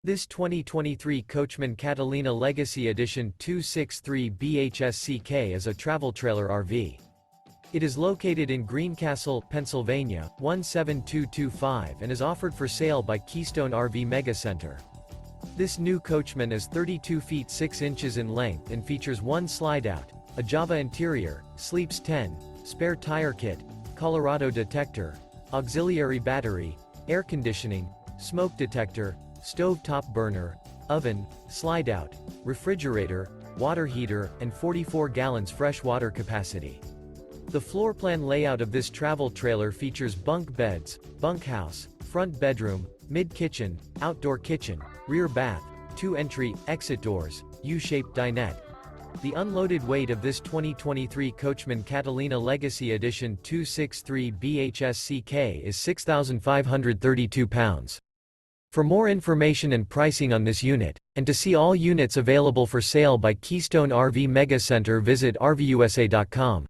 This 2023 Coachmen Catalina Legacy Edition 263 BHSCK is a travel trailer RV. It is located in Greencastle, Pennsylvania, 17225 and is offered for sale by Keystone RV MEGA Center. This new Coachmen is 32 feet 6 inches in length and features one slide-out, a Java interior, sleeps 10, spare tire kit, Colorado Detector, auxiliary battery, air conditioning, smoke detector, stove-top burner, oven, slide-out, refrigerator, water heater, and 44 gallons fresh water capacity. The floor plan layout of this travel trailer features bunk beds, bunkhouse, front bedroom, mid-kitchen, outdoor kitchen, rear bath, 2 entry, exit doors, U-shaped dinette. The unloaded weight of this 2023 Coachmen Catalina Legacy Edition 263 BHSCK is 6,532 pounds. For more information and pricing on this unit, and to see all units available for sale by Keystone RV MEGA Center, visit RVUSA.com.